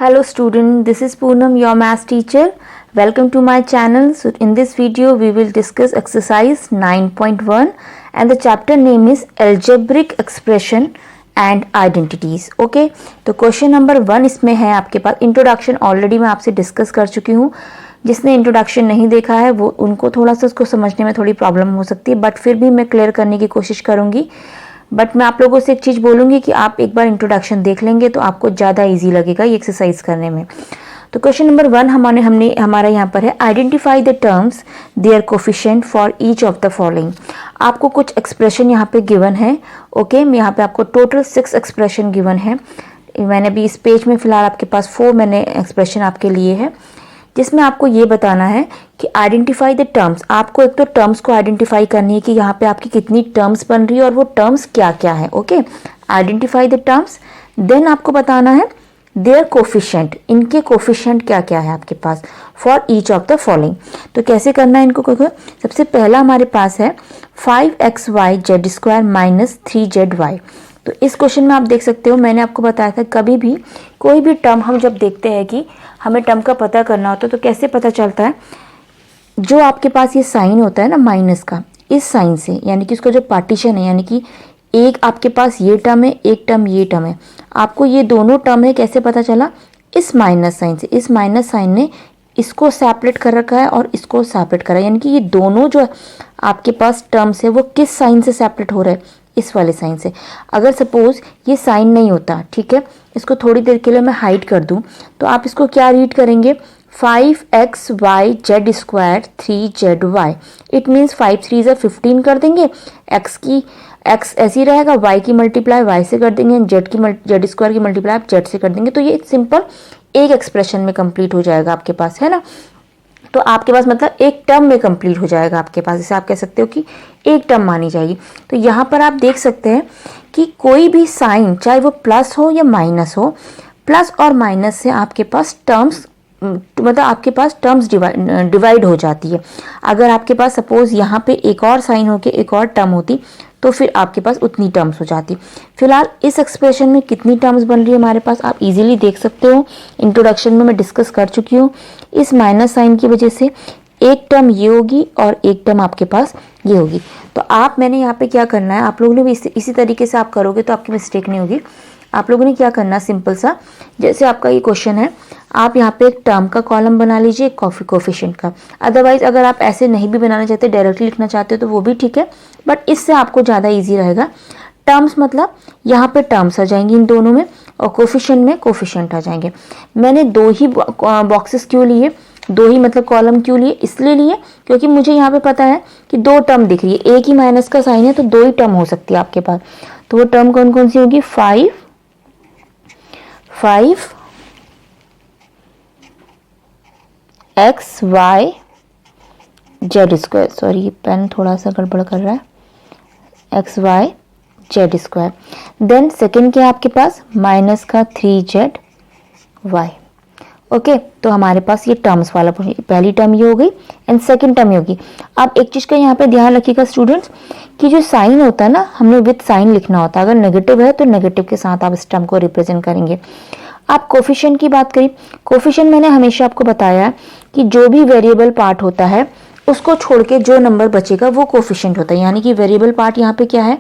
Hello student, this is Poonam, your math teacher. Welcome to my channel. So in this video we will discuss exercise 9.1 and the chapter name is algebraic expression and identities. Okay, तो question number 1 इसमें है आपके पास. Introduction already मैं आपसे discuss कर चुकी हूँ. जिसने इंट्रोडक्शन नहीं देखा है वो उनको थोड़ा सा उसको समझने में थोड़ी प्रॉब्लम हो सकती है, बट फिर भी मैं क्लियर करने की कोशिश करूँगी. बट मैं आप लोगों से एक चीज़ बोलूँगी कि आप एक बार इंट्रोडक्शन देख लेंगे तो आपको ज़्यादा इजी लगेगा ये एक्सरसाइज करने में. तो क्वेश्चन नंबर 1 हमारा यहाँ पर है identify the terms their coefficient for each of the following. आपको कुछ एक्सप्रेशन यहाँ पे गिवन है. ओके, यहाँ पे आपको टोटल 6 एक्सप्रेशन गिवन है. मैंने अभी इस पेज में फिलहाल आपके पास 4 मैंने एक्सप्रेशन आपके लिए है, जिसमें आपको ये बताना है कि आइडेंटिफाई द टर्म्स. आपको एक तो टर्म्स को आइडेंटिफाई करनी है कि यहाँ पे आपकी कितनी टर्म्स बन रही है और वो टर्म्स क्या क्या है. Okay, identify the terms. Then आपको बताना है देयर कोफिशिएंट, इनके कोफिशिएंट क्या क्या है आपके पास for each of the following. तो कैसे करना है इनको. सबसे पहला हमारे पास है 5xy z² माइनस 3zy. तो इस क्वेश्चन में आप देख सकते हो, मैंने आपको बताया था कभी भी कोई भी टर्म हम जब देखते हैं कि हमें टर्म का पता करना होता है तो कैसे पता चलता है. जो आपके पास ये साइन होता है ना माइनस का, इस साइन से, यानी कि उसका जो पार्टीशन है, यानी कि एक आपके पास ये टर्म है, एक टर्म ये टर्म है, आपको ये दोनों टर्म है कैसे पता चला, इस माइनस साइन से. इस माइनस साइन ने इसको सेपरेट कर रखा है और इसको सेपरेट करा है, यानी कि ये दोनों जो आपके पास टर्म्स है वो किस साइन से सेपरेट हो रहे हैं, इस वाले साइन से. अगर सपोज ये साइन नहीं होता, ठीक है, इसको थोड़ी देर के लिए मैं हाइड कर दूं, तो आप इसको क्या रीड करेंगे, 5xy z² 3zy. It means 5 3 ज़ा 15 कर देंगे, x ऐसी रहेगा, y की मल्टीप्लाई y से कर देंगे, z² की मल्टीप्लाई आप z से कर देंगे. तो ये सिंपल एक एक्सप्रेशन में कंप्लीट हो जाएगा आपके पास, है ना. तो आपके पास मतलब एक टर्म में कंप्लीट हो जाएगा आपके पास, जैसे आप कह सकते हो कि एक टर्म मानी जाएगी. तो यहाँ पर आप देख सकते हैं कि कोई भी साइन, चाहे वो प्लस हो या माइनस हो, प्लस और माइनस से आपके पास टर्म्स, मतलब आपके पास टर्म्स डिवाइड हो जाती है. अगर आपके पास सपोज यहाँ पे एक और साइन होके एक और टर्म होती तो फिर आपके पास उतनी टर्म्स हो जाती. फिलहाल इस एक्सप्रेशन में कितनी टर्म्स बन रही है हमारे पास आप इजीली देख सकते हो. इंट्रोडक्शन में मैं डिस्कस कर चुकी हूँ. इस माइनस साइन की वजह से एक टर्म ये होगी और एक टर्म आपके पास ये होगी. तो मैंने यहाँ पे क्या करना है, आप लोगों ने भी इसी तरीके से आप करोगे तो आपकी मिस्टेक नहीं होगी. आप लोगों ने क्या करना, सिंपल सा, जैसे आपका ये क्वेश्चन है, आप यहाँ पे एक टर्म का कॉलम बना लीजिए, कोफिशिएंट का. अदरवाइज अगर आप ऐसे नहीं भी बनाना चाहते, डायरेक्टली लिखना चाहते हो तो वो भी ठीक है, बट इससे आपको ज़्यादा इजी रहेगा. टर्म्स मतलब यहाँ पे टर्म्स आ जाएंगी इन दोनों में, और कोफिशिएंट में कोफिशिएंट आ जाएंगे. मैंने 2 ही बॉक्सेस क्यों लिए, 2 ही मतलब कॉलम क्यों लिए, इसलिए लिए क्योंकि मुझे यहाँ पे पता है कि 2 टर्म दिख रही है, एक ही माइनस का साइन है तो 2 ही टर्म हो सकती है आपके पास. तो वो टर्म कौन कौन सी होगी, 5 xy z². सॉरी पेन थोड़ा सा गड़बड़ कर रहा है. xy z². देन सेकेंड क्या है आपके पास, माइनस का 3zy. ओके, तो हमारे पास ये टर्म्स वाला पहली टर्म ये हो गई एंड सेकेंड टर्म ये होगी. अब एक चीज़ का यहाँ पे ध्यान रखिएगा स्टूडेंट्स कि जो साइन होता है ना, हमने विद साइन लिखना होता है. अगर नेगेटिव है तो नेगेटिव के साथ आप इस टर्म को रिप्रेजेंट करेंगे. आप कोफिशिएंट की बात करें, कोफिशिएंट मैंने हमेशा आपको बताया है कि जो भी वेरिएबल पार्ट होता है उसको छोड़ के जो नंबर बचेगा वो कोफिशिएंट होता है. यानी कि वेरिएबल पार्ट यहाँ पे क्या है,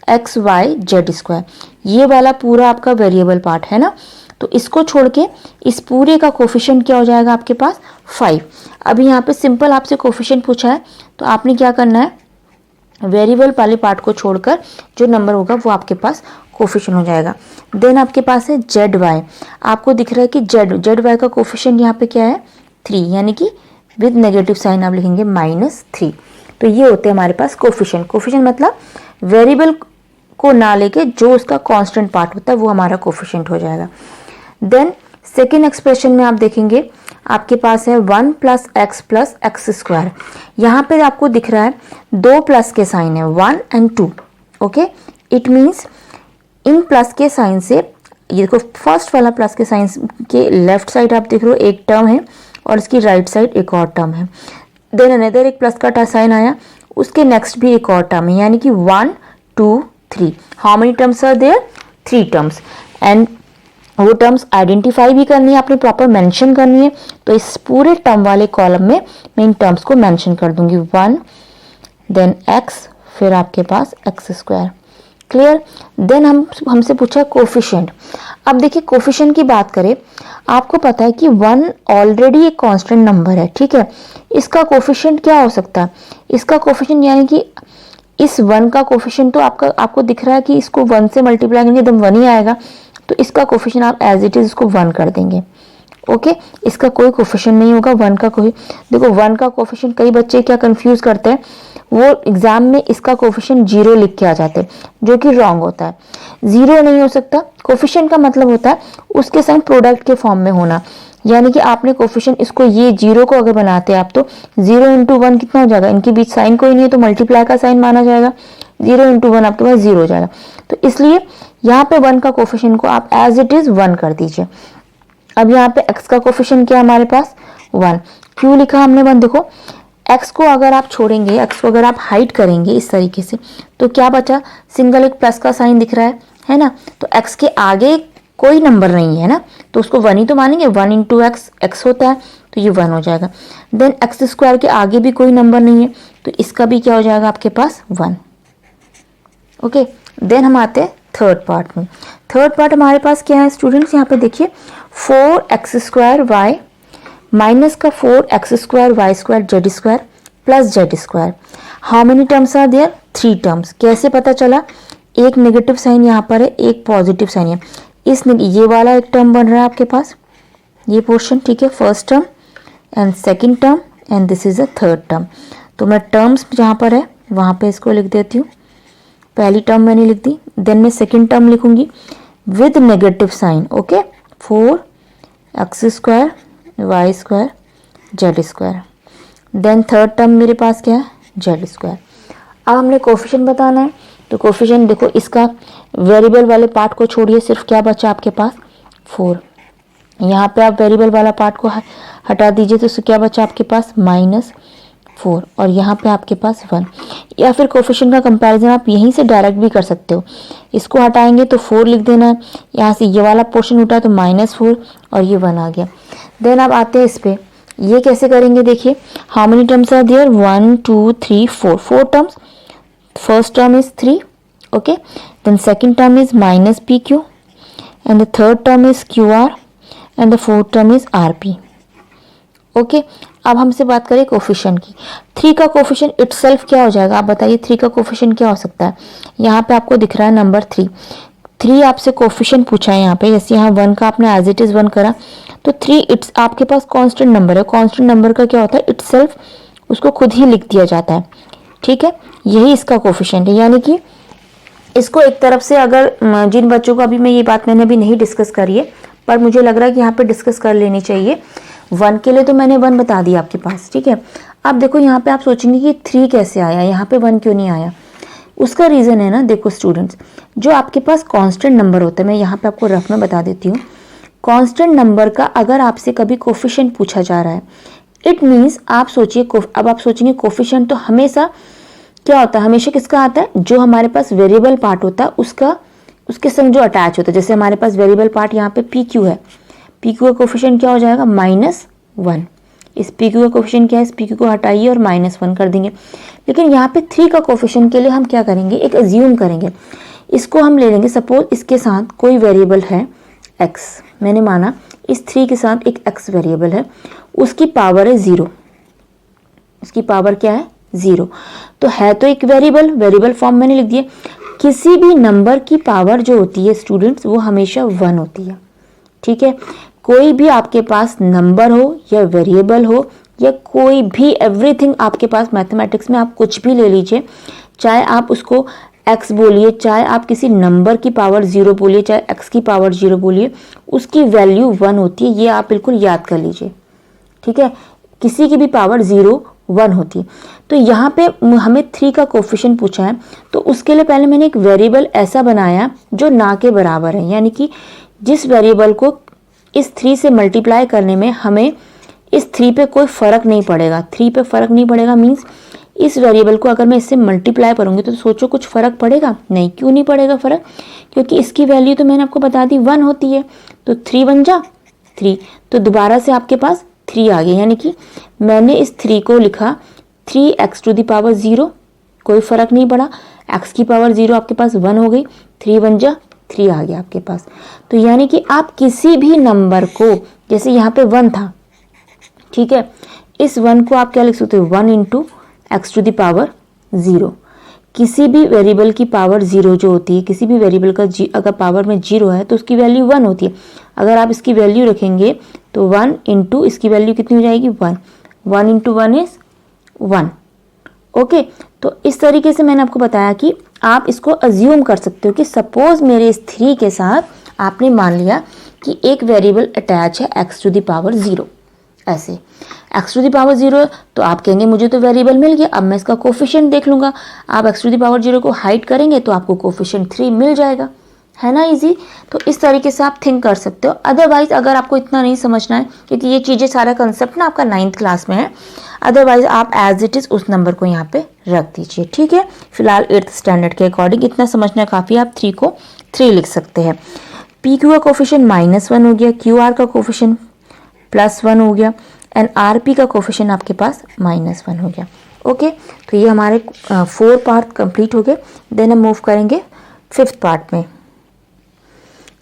xy z². ये वाला पूरा आपका वेरिएबल पार्ट है ना, तो इसको छोड़ के इस पूरे का कोफिशिएंट क्या हो जाएगा आपके पास, 5. अभी यहाँ पे सिंपल आपसे कोफिशिएंट पूछा है तो आपने क्या करना है, वेरिएबल वाले पार्ट को छोड़कर जो नंबर होगा वो आपके पास कोफिशिएंट हो जाएगा. देन आपके पास है zy. आपको दिख रहा है कि zy का कोफिशिएंट यहाँ पे क्या है, 3, यानी कि विद नेगेटिव साइन आप लिखेंगे -3. तो ये होते हैं हमारे पास कोफिशिएंट. कोफिशिएंट मतलब वेरिएबल को ना लेके जो उसका कांस्टेंट पार्ट होता है वो हमारा कोफिशिएंट हो जाएगा. देन सेकेंड एक्सप्रेशन में आप देखेंगे आपके पास है 1 + x + x². यहाँ पे आपको दिख रहा है 2 प्लस के साइन है, 1 और 2. Okay, it means in plus के साइन से, ये देखो फर्स्ट वाला प्लस के साइन के लेफ्ट साइड आप देख रहे हो एक टर्म है और इसकी राइट साइड एक और टर्म है. देन अनदर एक प्लस का साइन आया, उसके नेक्स्ट भी एक और टर्म है, यानी कि 1 2 3. How many terms are there, 3 terms. And वो टर्म्स आइडेंटिफाई भी करनी है, आपने प्रॉपर मेंशन करनी है। तो इस पूरे टर्म वाले कॉलम में मैं इन टर्म्स को मेंशन कर दूंगी, 1 देन x, फिर आपके पास x स्क्वायर। क्लियर। देन हमसे पूछा कोफिशिएंट। अब देखिए कोफिशिएंट की बात करें, आपको पता है कि 1 ऑलरेडी एक कांस्टेंट नंबर है, ठीक है। इसका कोफिशिएंट क्या हो सकता है, इसका कोफिशिएंट यानी कि इस 1 का कोफिशिएंट तो आपको दिख रहा है कि इसको 1 से मल्टीप्लाई करेंगे एकदम 1 ही आएगा, तो इसका कोफिशिएंट आप एज इट इज इसको 1 कर देंगे। ओके, इसका कोई कोफिशिएंट नहीं होगा 1 का। कोई देखो 1 का कोफिशिएंट कई बच्चे क्या कंफ्यूज करते हैं, वो एग्जाम में इसका कोफिशिएंट 0 लिख के आ जाते हैं, जो कि रॉन्ग होता है। 0 नहीं हो सकता। कोफिशिएंट का मतलब होता है उसके साइन प्रोडक्ट के फॉर्म में होना, यानी कि आपने कोफिशिएंट इसको ये 0 को अगर बनाते हैं आप, तो 0 इंटू 1 कितना हो जाएगा, इनके बीच साइन कोई नहीं है तो मल्टीप्लाई का साइन माना जाएगा, 0 इंटू 1 आपके पास 0 हो जाएगा। तो इसलिए यहाँ पे 1 का कोफिशिएंट को आप एज इट इज 1 कर दीजिए। अब यहाँ पे x का कोफिशिएंट क्या है हमारे पास 1। क्यों लिखा हमने 1, देखो x को अगर आप छोड़ेंगे, x को अगर आप हाइड करेंगे इस तरीके से, तो क्या बचा, सिंगल एक प्लस का साइन दिख रहा है ना। तो x के आगे कोई नंबर नहीं है ना, तो उसको 1 ही तो मानेंगे, 1 इंटू एक्स, x होता है तो ये 1 हो जाएगा। देन x स्क्वायर के आगे भी कोई नंबर नहीं है, तो इसका भी क्या हो जाएगा आपके पास 1। ओके, देन हम आते हैं थर्ड पार्ट में। थर्ड पार्ट हमारे पास क्या है स्टूडेंट्स, यहाँ पे देखिए 4x स्क्वायर वाई माइनस का 4x square y square z square plus z square. How many terms are there, 3 terms. कैसे पता चला, एक नेगेटिव साइन यहाँ पर है, एक पॉजिटिव साइन है। ये वाला एक टर्म बन रहा है आपके पास, ये पोर्शन, ठीक है, first term and second term and this is a third term. तो मैं टर्म्स जहाँ पर है वहाँ पे इसको लिख देती हूँ। पहली टर्म मैंने लिख दी, देन मैं सेकेंड टर्म लिखूंगी with negative sign. Okay, 4x square y square z square. Then third term मेरे पास क्या है, जेड स्क्वायर। अब हमने कोफिशिएंट बताना है, तो कोफिशिएंट देखो इसका वेरिएबल वाले पार्ट को छोड़िए, सिर्फ क्या बचा आपके पास 4। यहाँ पे आप वेरिएबल वाला पार्ट को हटा दीजिए, तो इससे क्या बचा आपके पास -4, और यहाँ पे आपके पास 1। या फिर कोफिशिएंट का कंपैरिजन आप यहीं से डायरेक्ट भी कर सकते हो, इसको हटाएंगे तो 4 लिख देना है, यहाँ से ये वाला पोर्शन उठा तो -4 और ये 1 आ गया। देन आप आते हैं इस पे, ये कैसे करेंगे, देखिए how many terms are there, 1 2 3 4 terms. First term is 3, okay, then second term is -pq and the third term is qr and the fourth term is rp। Okay, अब हमसे बात करें कोफिशिएंट की। 3 का कोफिशिएंट इटसेल्फ क्या हो जाएगा, आप बताइए 3 का कोफिशिएंट क्या हो सकता है। यहाँ पे आपको दिख रहा है नंबर 3 आपसे कोफिशिएंट पूछा है यहाँ पे, जैसे यहाँ 1 का आपने एज इट इज 1 करा, तो 3 इट्स आपके पास कांस्टेंट नंबर है। कांस्टेंट नंबर का क्या होता है, इटसेल्फ उसको खुद ही लिख दिया जाता है, ठीक है, यही इसका कोफिशिएंट है। यानी कि इसको एक तरफ से, अगर जिन बच्चों को अभी मैं ये बात मैंने अभी नहीं डिस्कस करी है, पर मुझे लग रहा है कि यहाँ पे डिस्कस कर लेनी चाहिए। 1 के लिए तो मैंने 1 बता दिया आपके पास, ठीक है। अब देखो यहाँ पे आप सोचेंगे कि 3 कैसे आया, यहाँ पे 1 क्यों नहीं आया। उसका रीज़न है ना, देखो स्टूडेंट्स, जो आपके पास कांस्टेंट नंबर होता है, मैं यहाँ पे आपको रफ में बता देती हूँ। कांस्टेंट नंबर का अगर आपसे कभी कोफिशिएंट पूछा जा रहा है, इट मीन्स आप सोचिए, अब आप सोचेंगे कोफिशिएंट तो हमेशा क्या होता है, हमेशा किसका आता है, जो हमारे पास वेरिएबल पार्ट होता है उसके संग जो अटैच होता है। जैसे हमारे पास वेरिएबल पार्ट यहाँ पे PQ है, PQ का कोफिशिएंट क्या हो जाएगा -1। इस PQ का कोफिशिएंट क्या है, इस PQ को हटाइए और -1 कर देंगे। लेकिन यहाँ पे 3 का कोफिशिएंट के लिए हम क्या करेंगे, एक अज्यूम करेंगे, इसको हम ले लेंगे, सपोज इसके साथ कोई वेरिएबल है x, मैंने माना इस 3 के साथ एक x वेरिएबल है, उसकी पावर है 0, उसकी पावर क्या है 0, तो है तो एक वेरिएबल फॉर्म मैंने लिख दिया। किसी भी नंबर की पावर जो होती है स्टूडेंट्स, वो हमेशा 1 होती है, ठीक है। कोई भी आपके पास नंबर हो या वेरिएबल हो या कोई भी, एवरीथिंग आपके पास मैथमेटिक्स में आप कुछ भी ले लीजिए, चाहे आप उसको x बोलिए, चाहे आप किसी नंबर की पावर 0 बोलिए, चाहे x की पावर 0 बोलिए, उसकी वैल्यू 1 होती है, ये आप बिल्कुल याद कर लीजिए, ठीक है। किसी की भी पावर 0 1 होती है। तो यहाँ पे हमें 3 का कोफिशिएंट पूछा है, तो उसके लिए पहले मैंने एक वेरिएबल ऐसा बनाया जो ना के बराबर है, यानी कि जिस वेरिएबल को इस 3 से मल्टीप्लाई करने में हमें इस 3 पे कोई फर्क नहीं पड़ेगा। 3 पे फर्क नहीं पड़ेगा मीन्स इस वेरिएबल को अगर मैं इससे मल्टीप्लाई करूँगी तो सोचो कुछ फ़र्क पड़ेगा? नहीं, क्यों नहीं पड़ेगा फ़र्क? क्योंकि इसकी वैल्यू तो मैंने आपको बता दी 1 होती है, तो 3 बन जा 3, तो दोबारा से आपके पास 3 आ गया, यानी कि मैंने इस 3 को लिखा 3x⁻0, कोई फ़र्क नहीं पड़ा, x⁻0 आपके पास 1 हो गई, 3 बन जा 3 आ गया आपके पास। तो यानी कि आप किसी भी नंबर को, जैसे यहाँ पे 1 था, ठीक है, इस 1 को आप क्या लिख सकते हो? 1 इंटू x⁻0। किसी भी वेरिएबल की पावर 0 जो होती है, किसी भी वेरिएबल का अगर पावर में 0 है तो उसकी वैल्यू 1 होती है। अगर आप इसकी वैल्यू रखेंगे तो 1 इंटू इसकी वैल्यू कितनी हो जाएगी? 1। 1 इंटू 1 इज 1। ओके, तो इस तरीके से मैंने आपको बताया कि आप इसको अज्यूम कर सकते हो कि सपोज मेरे इस 3 के साथ आपने मान लिया कि एक वेरिएबल अटैच है x⁻0, ऐसे x⁻0, तो आप कहेंगे मुझे तो वेरिएबल मिल गया, अब मैं इसका कोफिशिएंट देख लूँगा। आप x⁻0 को हाइड करेंगे तो आपको कोफिशिएंट 3 मिल जाएगा, है ना इजी। तो इस तरीके से आप थिंक कर सकते हो। अदरवाइज अगर आपको इतना नहीं समझना है, क्योंकि ये चीज़ें सारा कंसेप्ट ना आपका 9th क्लास में है, अदरवाइज आप एज इट इज़ उस नंबर को यहाँ पे रख दीजिए, ठीक है। फिलहाल 8th स्टैंडर्ड के अकॉर्डिंग इतना समझना काफ़ी, आप 3 को 3 लिख सकते हैं। पी क्यू का कोफिशिएंट -1 हो गया, क्यू आर का कोफिशिएंट +1 हो गया, एंड आर पी का कोफिशिएंट आपके पास -1 हो गया। ओके, तो ये हमारे 4 पार्ट कंप्लीट हो गए। देन हम मूव करेंगे 5th पार्ट में।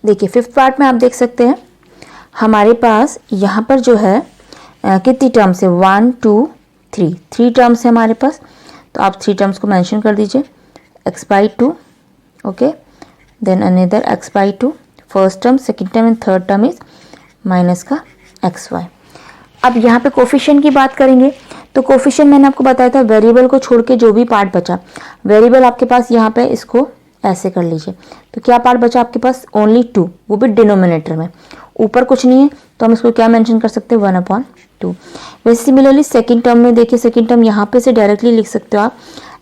देखिए 5th पार्ट में आप देख सकते हैं हमारे पास यहाँ पर जो है कितनी टर्म्स है? 1 2 3, 3 टर्म्स है हमारे पास। तो आप 3 टर्म्स को मेंशन कर दीजिए। x/2, okay, then another x/2, first term, second term and third term is minus का xy। अब यहाँ पे कोफिशिएंट की बात करेंगे तो कोफिशिएंट मैंने आपको बताया था वेरिएबल को छोड़ के जो भी पार्ट बचा, वेरिएबल आपके पास यहाँ पे इसको ऐसे कर लीजिए, तो क्या पार्ट बचा आपके पास? ओनली 2, वो भी डिनोमिनेटर में, ऊपर कुछ नहीं है, तो हम इसको क्या मेंशन कर सकते हैं? 1/2। वैसे सिमिलरली सेकंड टर्म में देखिए, सेकंड टर्म यहाँ पे से डायरेक्टली लिख सकते हो आप,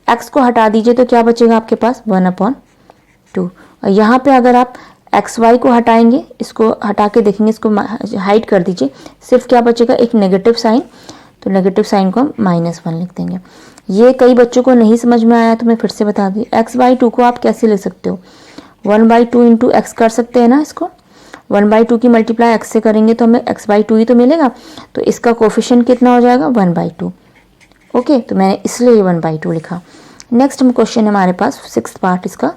x को हटा दीजिए तो क्या बचेगा आपके पास? 1/2। और यहाँ पे अगर आप xy को हटाएंगे, इसको हटा के देखेंगे, इसको हाइड कर दीजिए, सिर्फ क्या बचेगा? एक नेगेटिव साइन, तो नेगेटिव साइन को हम -1 लिख देंगे। ये कई बच्चों को नहीं समझ में आया तो मैं फिर से बता दी। x/2 को आप कैसे लिख सकते हो? 1/2 इंटू x कर सकते हैं ना इसको, 1/2 की मल्टीप्लाई x से करेंगे तो हमें x/2 ही तो मिलेगा, तो इसका कोफिशिएंट कितना हो जाएगा? 1/2। ओके, तो मैंने इसलिए 1/2 लिखा। नेक्स्ट क्वेश्चन है हमारे पास 6th पार्ट इसका।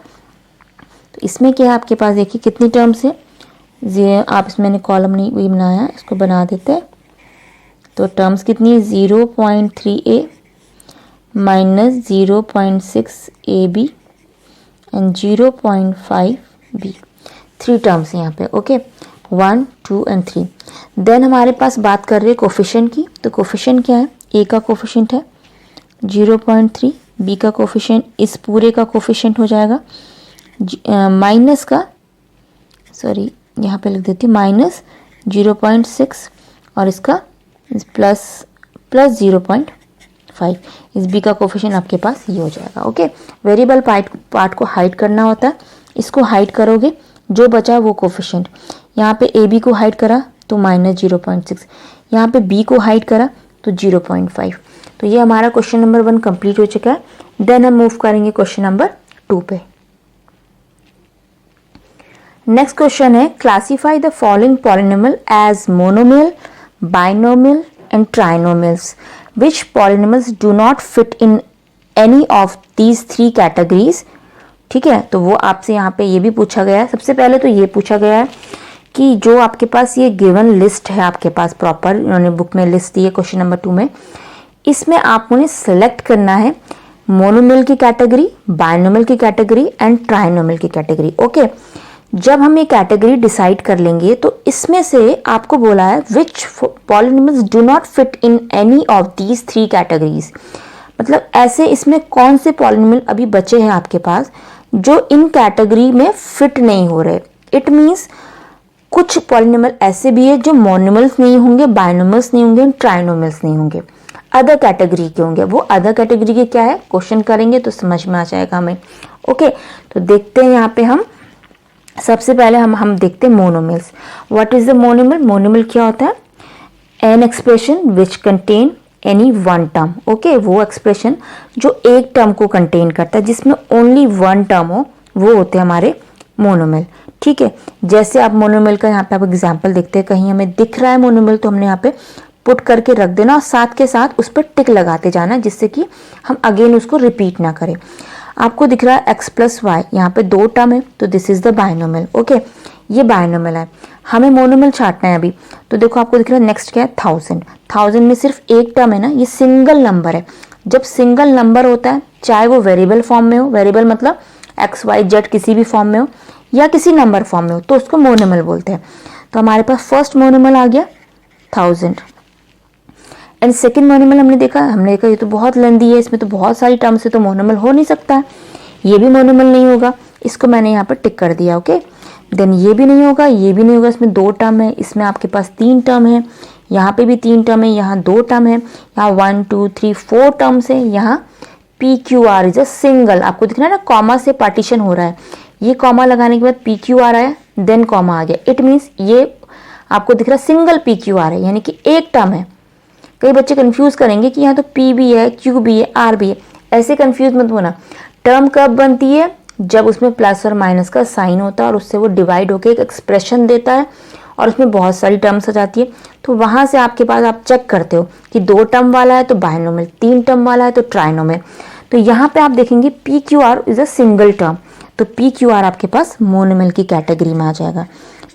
तो इसमें क्या है आपके पास? देखिए कितनी टर्म्स है, ये आप इसमें मैंने कॉलम नहीं वही बनाया, इसको बना देते हैं। तो टर्म्स कितनी है? 0.3a minus 0.6ab and 0.5b, 3 terms यहाँ पे। Okay, 1 2 and 3। देन हमारे पास बात कर रहे हैं कोफिशिएंट की, तो कोफिशिएंट क्या है? a का कोफिशिएंट है 0.3, b का कोफिशिएंट, इस पूरे का कोफिशिएंट हो जाएगा माइनस का, सॉरी यहाँ पे लिख देती हूँ, -0.6 और इसका प्लस 0.5, इस b का कोफिशिएंट आपके पास ये हो जाएगा। ओके, वेरिएबल पार्ट को हाइड करना होता है, इसको हाइड करोगे, जो बचा वो कोफिशिएंट। यहाँ पे ab को हाइड करा तो -0.6, यहाँ पे b को हाइड करा तो 0.5। तो ये हमारा क्वेश्चन नंबर 1 कंप्लीट हो चुका है। देन हम मूव करेंगे क्वेश्चन नंबर 2 पे। नेक्स्ट क्वेश्चन है, classify the following polynomial as monomial, binomial and trinomials, which polynomials do not fit in any of these 3 categories. ठीक है, तो वो आपसे यहाँ पे ये भी पूछा गया है। सबसे पहले तो ये पूछा गया है कि जो आपके पास ये गिवन लिस्ट है, आपके पास प्रॉपर उन्होंने बुक में लिस्ट दी है क्वेश्चन नंबर 2 में, इसमें आपने सेलेक्ट करना है मोनोमियल की कैटेगरी, बाइनोमियल की कैटेगरी एंड ट्राइनोमियल की कैटेगरी। ओके, जब हम ये कैटेगरी डिसाइड कर लेंगे तो इसमें से आपको बोला है which polynomials do not fit in any of these 3 categories, मतलब ऐसे इसमें कौन से पॉलिनोमियल अभी बचे हैं आपके पास जो इन कैटेगरी में फिट नहीं हो रहे। इट मीन्स कुछ पॉलिनोमियल ऐसे भी है जो मोनोमियल्स नहीं होंगे, बाइनोमियल्स नहीं होंगे, ट्राइनोमियल्स नहीं होंगे, अदर कैटेगरी के होंगे। वो अदर कैटेगरी के क्या है, क्वेश्चन करेंगे तो समझ में आ जाएगा हमें। ओके, तो देखते हैं यहाँ पे हम सबसे पहले हम देखते हैं monomials. What is the monomial? Monomial क्या होता है? An expression which contain any one term, okay, वो एक्सप्रेशन जो एक टर्म को कंटेन करता है, जिसमें ओनली वन टर्म हो, वो होते हैं हमारे मोनोमिल। ठीक है, जैसे आप मोनोमिल का यहाँ पे आप एग्जाम्पल देखते हैं, कहीं हमें दिख रहा है मोनोमिल तो हमने यहाँ पे पुट करके रख देना और साथ के साथ उस पर टिक लगाते जाना, जिससे कि हम अगेन उसको रिपीट ना करें। आपको दिख रहा है एक्स प्लस वाई, यहाँ पे दो टर्म है तो दिस इज द बायनोमिल, ओके, ये बायनोमिल है। हमें मोनोमिल छांटना है अभी, तो देखो आपको दिख रहा है नेक्स्ट क्या है, 1000। 1000 में सिर्फ एक टर्म है ना, ये सिंगल नंबर है। जब सिंगल नंबर होता है, चाहे वो वेरिएबल फॉर्म में हो, वेरिएबल मतलब एक्स वाई जेड किसी भी फॉर्म में हो या किसी नंबर फॉर्म में हो, तो उसको मोनोमिल बोलते हैं। तो हमारे पास फर्स्ट मोनोमिल आ गया 1000 एंड सेकेंड मोनोमिल हमने देखा ये तो बहुत लेंदी है, इसमें तो बहुत सारी टर्म्स है, तो मोनोमिल हो नहीं सकता है, ये भी मोनोमिल नहीं होगा, इसको मैंने यहाँ पर टिक कर दिया, ओके। देन ये भी नहीं होगा, ये भी नहीं होगा, इसमें दो टर्म है, इसमें आपके पास तीन टर्म है, यहाँ पे भी तीन टर्म है, यहाँ दो टर्म है, यहाँ 1 2 3 4 टर्म्स है, यहाँ P q are is a single. आपको दिख रहा है ना, कॉमा से पार्टीशन हो रहा है, ये कॉमा लगाने के बाद पी क्यू आर आया, देन कॉमा आ गया, इट मीन्स ये आपको दिख रहा है सिंगल पी क्यू आर है, यानी कि एक टर्म है। कई बच्चे कंफ्यूज करेंगे कि यहाँ तो पी भी है, क्यू भी है, आर भी है, ऐसे कंफ्यूज मत होना। टर्म कब बनती है, जब उसमें प्लस और माइनस का साइन होता है और उससे वो डिवाइड होकर एक एक्सप्रेशन देता है और उसमें बहुत सारी टर्म्स आ जाती है, तो वहां से आपके पास आप चेक करते हो कि दो टर्म वाला है तो बायनोमियल, तीन टर्म वाला है तो ट्राइनोमियल। तो यहाँ पे आप देखेंगे P q are is a single term, तो पी क्यू आर आपके पास मोनोमियल की कैटेगरी में आ जाएगा,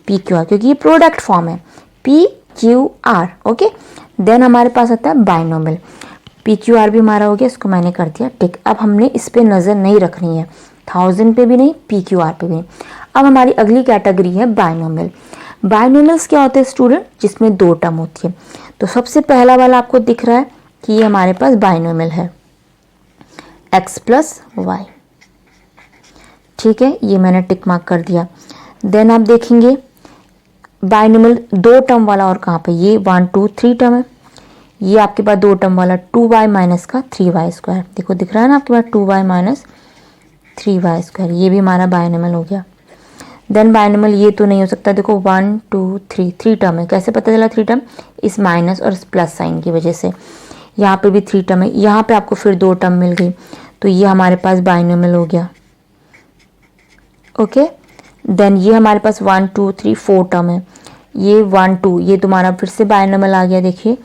पी क्यू आर, क्योंकि ये प्रोडक्ट फॉर्म है, p q r, okay. Then हमारे पास आता है बायनोमियल, पी क्यू आर भी हमारा हो गया, इसको मैंने कर दिया टिक। अब हमने इस पे नज़र नहीं रखनी है, 1000 पे भी नहीं, पी क्यू आर पे भी नहीं। अब हमारी अगली कैटेगरी है बायनोमियल। बायनोमियल्स क्या होते हैं स्टूडेंट, जिसमें दो टर्म होती है। तो सबसे पहला वाला आपको दिख रहा है कि ये हमारे पास बायनोमियल है, एक्स प्लस वाई, ठीक है, ये मैंने टिक मार्क कर दिया। देन आप देखेंगे बायनोमियल दो टर्म वाला, और कहाँ पे, ये 1 2 3 टर्म है, ये आपके पास दो टर्म वाला 2y माइनस का 3y स्क्वायर, देखो दिख रहा है ना आपके पास 2y माइनस 3y स्क्वायर, ये भी हमारा बायनोमियल हो गया। देन बायनोमियल ये तो नहीं हो सकता, देखो 1 2 3 3 टर्म है, कैसे पता चला 3 टर्म, इस माइनस और इस प्लस साइन की वजह से। यहाँ पे भी 3 टर्म है, यहाँ पे आपको फिर दो टर्म मिल गई, तो ये हमारे पास बायनोमियल हो गया, ओके। देन ये हमारे पास 1 2 3 4 टर्म है, ये 1 2, ये तुम्हारा फिर से बायनोमियल आ गया। देखिए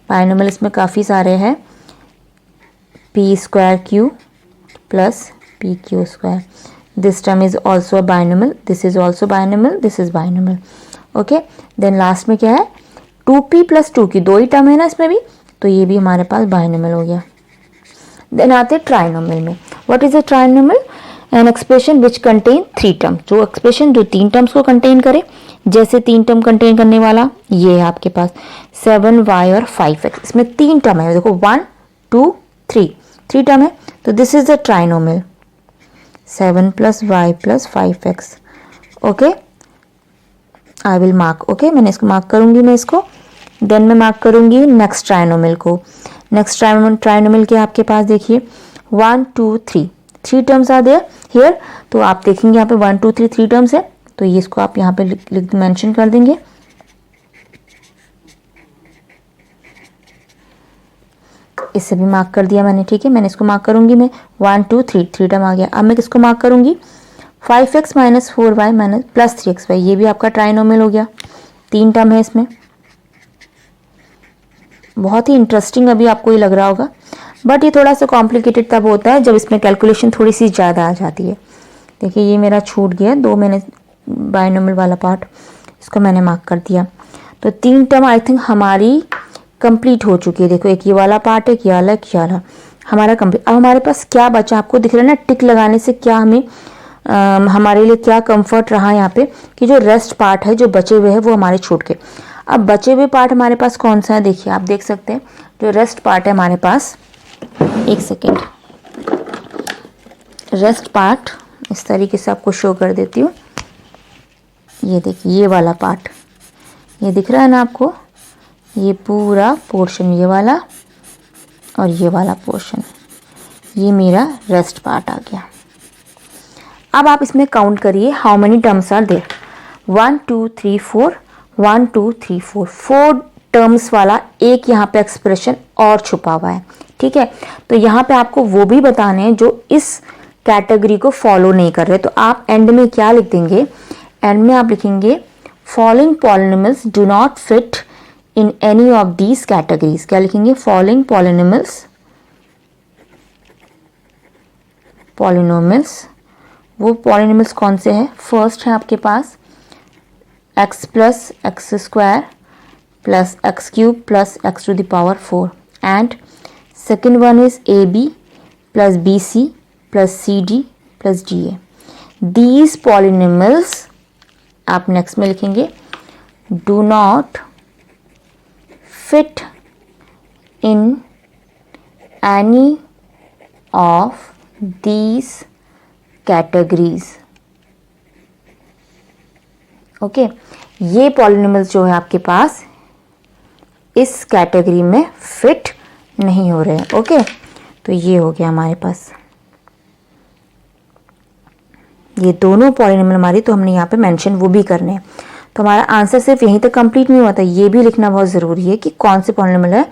बायनोमियल इसमें काफ़ी सारे हैं, p square q plus p q square, this term is also a binomial, this is also binomial, this is binomial, okay. Then last में क्या है, 2p प्लस 2 की दो ही टर्म है ना इसमें भी, तो ये भी हमारे पास बायनोमियल हो गया। देन आते ट्राइनोमियल में, what is a trinomial, an expression which contain 3 term, जो एक्सप्रेशन जो 3 टर्म्स को कंटेन करे, जैसे 3 टर्म कंटेन करने वाला ये है आपके पास 7y और 5x, इसमें 3 टर्म है, देखो 1 2 3 टर्म है, तो this is the trinomial, 7 plus y plus 5x, okay. I will mark, okay, मैंने इसको मार्क करूंगी मैं इसको। देन मैं मार्क करूंगी नेक्स्ट ट्राइनोमियल को। नेक्स्ट ट्राइनोमियल के आपके पास देखिए 1 2 3 टर्म्स आर देयर हियर, तो आप देखेंगे यहाँ पे 1 2 3 टर्म्स है, तो ये इसको आप यहाँ पे लिख मेंशन कर देंगे। इससे भी मार्क कर दिया मैंने, ठीक है, मैंने इसको मार्क करूंगी मैं 1 2 3 टर्म आ गया। अब मैं किसको मार्क करूंगी, 5x minus 4y minus plus 3xy, ये भी आपका ट्राइनोमियल हो गया, 3 टर्म है इसमें। बहुत ही इंटरेस्टिंग अभी आपको ये लग रहा होगा, बट ये थोड़ा सा कॉम्प्लिकेटेड तब होता है जब इसमें कैलकुलेशन थोड़ी सी ज़्यादा आ जाती है। देखिए ये मेरा छूट गया, दो मैंने बायनोमियल वाला पार्ट, इसको मैंने मार्क कर दिया। तो 3 टर्म आई थिंक हमारी कंप्लीट हो चुकी है। देखो एक ये वाला पार्ट है, ये वाला हमारा कंप्लीट। अब हमारे पास क्या बचा, आपको दिख रहा है ना टिक लगाने से क्या हमें हमारे लिए क्या कंफर्ट रहा यहाँ पे, कि जो रेस्ट पार्ट है जो बचे हुए हैं वो हमारे छूट के। अब बचे हुए पार्ट हमारे पास कौन सा है, देखिए आप देख सकते हैं जो रेस्ट पार्ट है हमारे पास, एक सेकेंड, रेस्ट पार्ट इस तरीके से आपको शो कर देती हूँ। ये देखिए ये वाला पार्ट, ये दिख रहा है ना आपको, ये पूरा पोर्शन ये वाला और ये वाला पोर्शन, ये मेरा रेस्ट पार्ट आ गया। अब आप इसमें काउंट करिए how many terms are there, 1 2 3 4 1 2 3 4 4 terms वाला एक यहाँ पे एक्सप्रेशन और छुपा हुआ है, ठीक है। तो यहाँ पे आपको वो भी बताने हैं जो इस कैटेगरी को फॉलो नहीं कर रहे। तो आप एंड में क्या लिख देंगे, एंड में आप लिखेंगे following polynomials do not fit in any of these categories. क्या लिखेंगे, फॉलोइंग पॉलिनोमियल्स, वो पॉलिनोमियल्स कौन से हैं, फर्स्ट है आपके पास x plus x square plus x cube plus x to the power 4 and second one is AB plus BC plus CD plus DA। These polynomials आप नेक्स्ट में लिखेंगे do not fit in any of these categories. Okay, ये polynomials जो है आपके पास इस category में fit नहीं हो रहे हैं। ओके, तो ये हो गया हमारे पास, ये दोनों पॉलिनोमियल हमारी, तो हमने यहाँ पे मेंशन वो भी करने हैं। तो हमारा आंसर सिर्फ यहीं तक कंप्लीट नहीं होता, ये भी लिखना बहुत ज़रूरी है कि कौन से पॉलिनोमियल है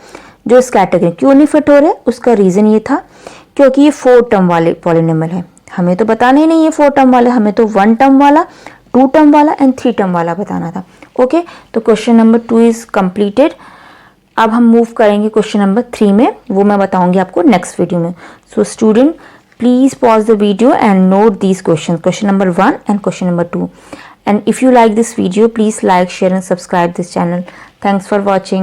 जो इस कैटेगरी क्यों नहीं फिट हो रहे। उसका रीज़न ये था क्योंकि ये 4 टर्म वाले पॉलिनोमियल है। हमें तो बताना ही नहीं है 4 टर्म वाले, हमें तो 1 टर्म वाला, 2 टर्म वाला एंड 3 टर्म वाला बताना था। ओके, तो क्वेश्चन नंबर 2 इज कंप्लीटेड। अब हम मूव करेंगे क्वेश्चन नंबर 3 में, वो मैं बताऊंगी आपको नेक्स्ट वीडियो में। So student please pause the video and note these question number 1 and question number 2, and if you like this video please like, share and subscribe this channel. Thanks for watching.